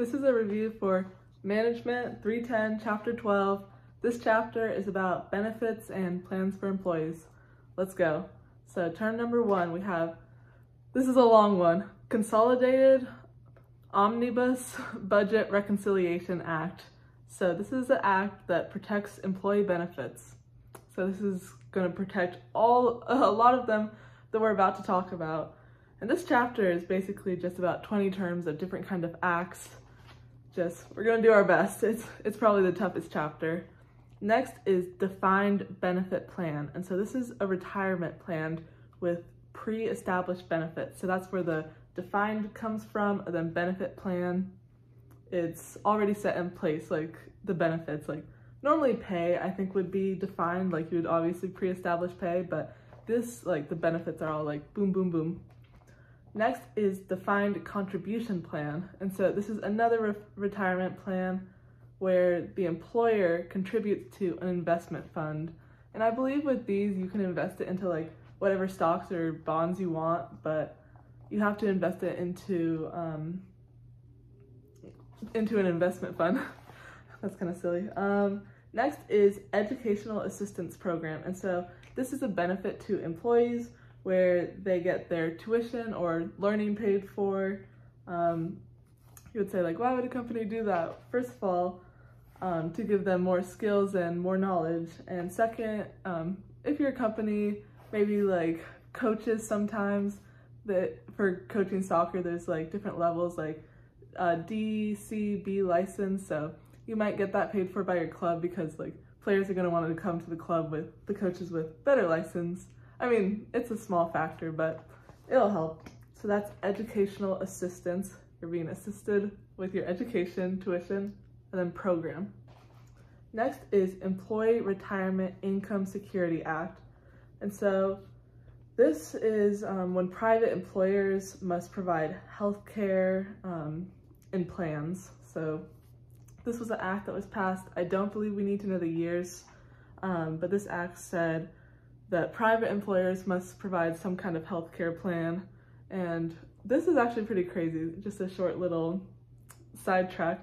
This is a review for Management 310, Chapter 12. This chapter is about benefits and plans for employees. Let's go. So term number 1, we have, this is a long one, Consolidated Omnibus Budget Reconciliation Act. So this is the act that protects employee benefits. So this is going to protect a lot of them that we're about to talk about. And this chapter is basically just about 20 terms of different kind of acts. We're going to do our best. It's probably the toughest chapter. Next is defined benefit plan. And so this is a retirement plan with pre-established benefits. So that's where the defined comes from, and then benefit plan. It's already set in place, like the benefits, like normally pay I think would be defined, like you would obviously pre-establish pay, but this, like the benefits are all like boom, boom, boom. Next is defined contribution plan. And so this is another retirement plan where the employer contributes to an investment fund. And I believe with these, you can invest it into like whatever stocks or bonds you want, but you have to invest it into an investment fund. That's kind of silly. Next is educational assistance program. And so this is a benefit to employees where they get their tuition or learning paid for. You would say like, why would a company do that? First of all, to give them more skills and more knowledge. And second, if you're a company, maybe like coaches sometimes, that for coaching soccer, there's like different levels, like D, C, B license. So you might get that paid for by your club because like players are going to want to come to the club with the coaches with better license. I mean, it's a small factor, but it'll help. So that's educational assistance. You're being assisted with your education, tuition, and then program. Next is Employee Retirement Income Security Act. And so this is when private employers must provide health care and plans. So this was an act that was passed. I don't believe we need to know the years, but this act said that private employers must provide some kind of healthcare plan. And this is actually pretty crazy. Just a short little sidetrack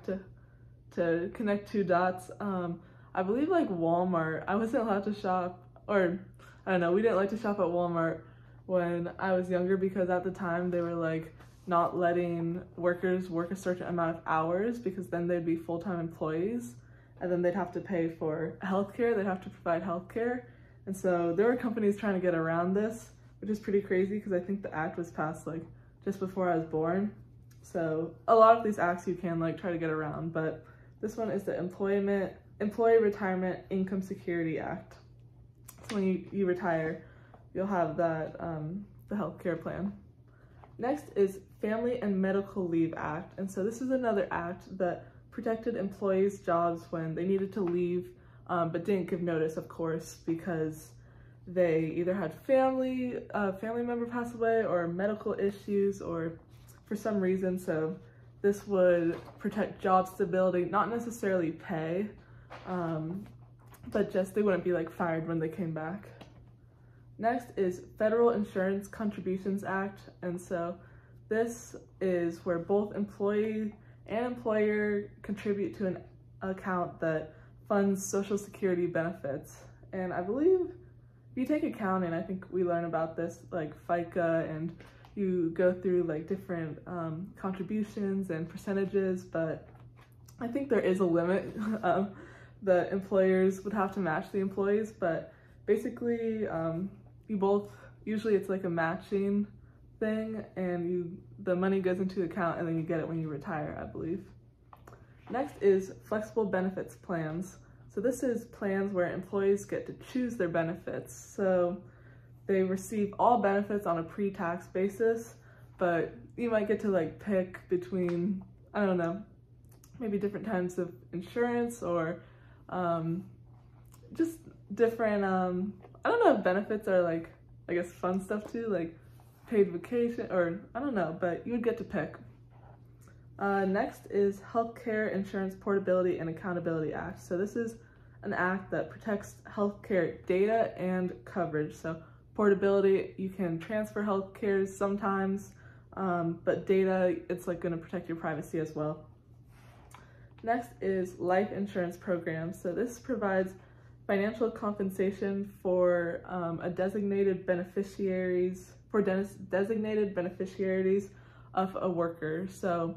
to connect two dots. I believe like Walmart, I wasn't allowed to shop, or I don't know, we didn't like to shop at Walmart when I was younger because at the time they were like not letting workers work a certain amount of hours because then they'd be full-time employees and then they'd have to pay for healthcare, they'd have to provide healthcare. And so there were companies trying to get around this, which is pretty crazy because I think the act was passed like just before I was born. So a lot of these acts you can like try to get around, but this one is the Employee Retirement Income Security Act. So when you retire, you'll have that, the healthcare plan. Next is Family and Medical Leave Act. And so this is another act that protected employees' jobs when they needed to leave, but didn't give notice, of course, because they either had family member pass away or medical issues or for some reason. So this would protect job stability, not necessarily pay, but just they wouldn't be like fired when they came back. Next is Federal Insurance Contributions Act. And so this is where both employee and employer contribute to an account that funds Social Security benefits. And I believe if you take accounting, I think we learn about this like FICA, and you go through like different contributions and percentages, but I think there is a limit. The employers would have to match the employees, but basically you both, usually it's like a matching thing, and the money goes into the account and then you get it when you retire, I believe. Next is flexible benefits plans. So this is plans where employees get to choose their benefits. So they receive all benefits on a pre-tax basis, but you might get to like pick between, I don't know, maybe different types of insurance or just different, I don't know if benefits are like, I guess fun stuff too, like paid vacation, or I don't know, but you would get to pick. Next is Healthcare Insurance Portability and Accountability Act. So this is an act that protects healthcare data and coverage. So portability, you can transfer healthcare sometimes, but data, it's like going to protect your privacy as well. Next is life insurance program. So this provides financial compensation for designated beneficiaries of a worker. So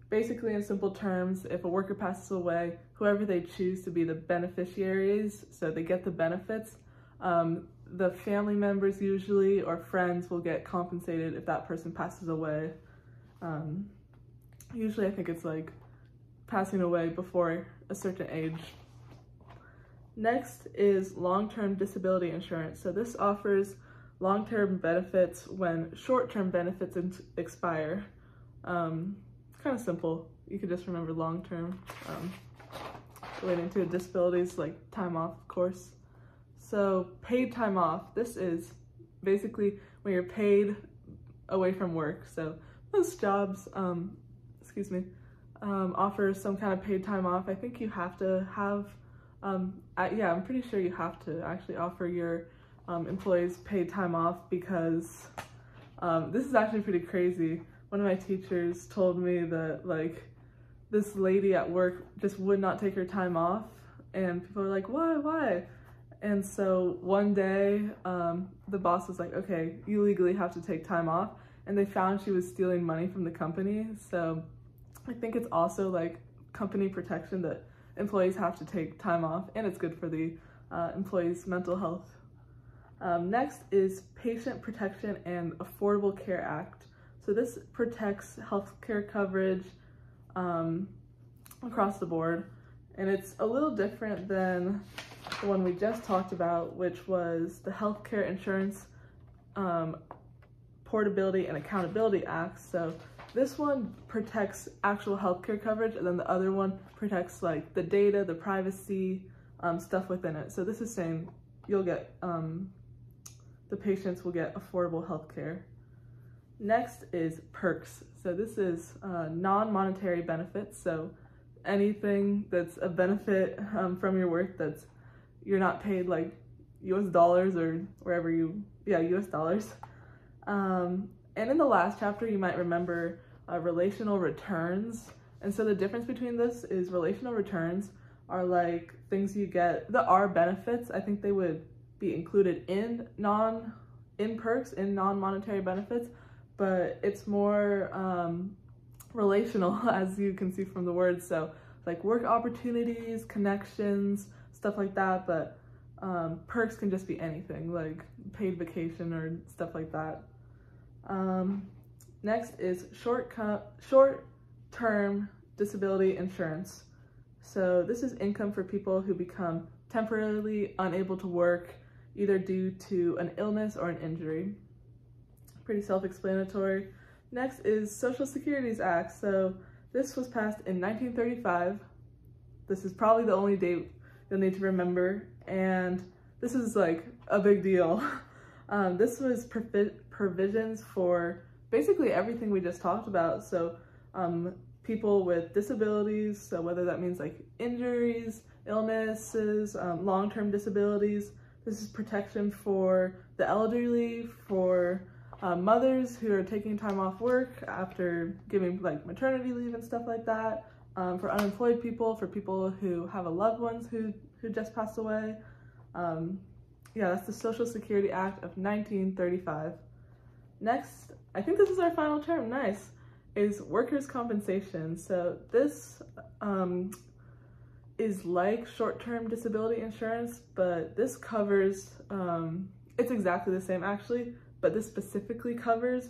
basically, in simple terms, if a worker passes away, whoever they choose to be the beneficiaries, so they get the benefits, the family members usually or friends will get compensated if that person passes away. Usually I think it's like passing away before a certain age. Next is long-term disability insurance. So this offers long-term benefits when short-term benefits expire. Kind of simple. You could just remember long-term, relating to disabilities like time off, of course. So paid time off. This is basically when you're paid away from work. So most jobs, offer some kind of paid time off. I think you have to have, yeah, I'm pretty sure you have to actually offer your employees paid time off because this is actually pretty crazy. One of my teachers told me that like this lady at work just would not take her time off, and people were like, why? And so one day the boss was like, okay, you legally have to take time off, and they found she was stealing money from the company. So I think it's also like company protection that employees have to take time off, and it's good for the employees' mental health. Next is Patient Protection and Affordable Care Act. So this protects healthcare coverage across the board, and it's a little different than the one we just talked about, which was the Healthcare Insurance Portability and Accountability Act. So this one protects actual healthcare coverage, and then the other one protects like the data, the privacy, stuff within it. So this is saying you'll get, the patients will get affordable healthcare. Next is perks. So this is non-monetary benefits. So anything that's a benefit from your work that's you're not paid like US dollars or wherever US dollars. And in the last chapter, you might remember relational returns. And so the difference between this is relational returns are like things you get that are benefits. I think they would be included in perks, in non-monetary benefits, but it's more relational, as you can see from the words. So like work opportunities, connections, stuff like that, but perks can just be anything, like paid vacation or stuff like that. Next is short-term disability insurance. So this is income for people who become temporarily unable to work, either due to an illness or an injury. Pretty self-explanatory. Next is Social Security's Act. So this was passed in 1935. This is probably the only date you'll need to remember, and this is like a big deal. This was provisions for basically everything we just talked about. So people with disabilities, so whether that means like injuries, illnesses, long-term disabilities. This is protection for the elderly, for mothers who are taking time off work after giving like maternity leave and stuff like that, for unemployed people, for people who have a loved ones who just passed away. Yeah, that's the Social Security Act of 1935. Next, I think this is our final term, nice, is workers' compensation. So this is like short-term disability insurance, but this covers, it's exactly the same actually, but this specifically covers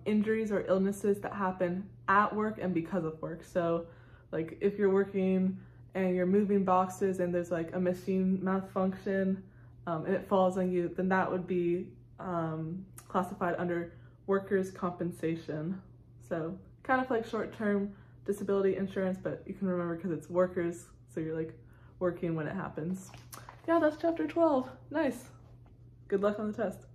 injuries or illnesses that happen at work and because of work. So like if you're working and you're moving boxes and there's like a machine malfunction and it falls on you, then that would be classified under workers' compensation. So kind of like short-term disability insurance, but you can remember because it's workers, so you're like working when it happens. Yeah, that's chapter 12. Nice. Good luck on the test.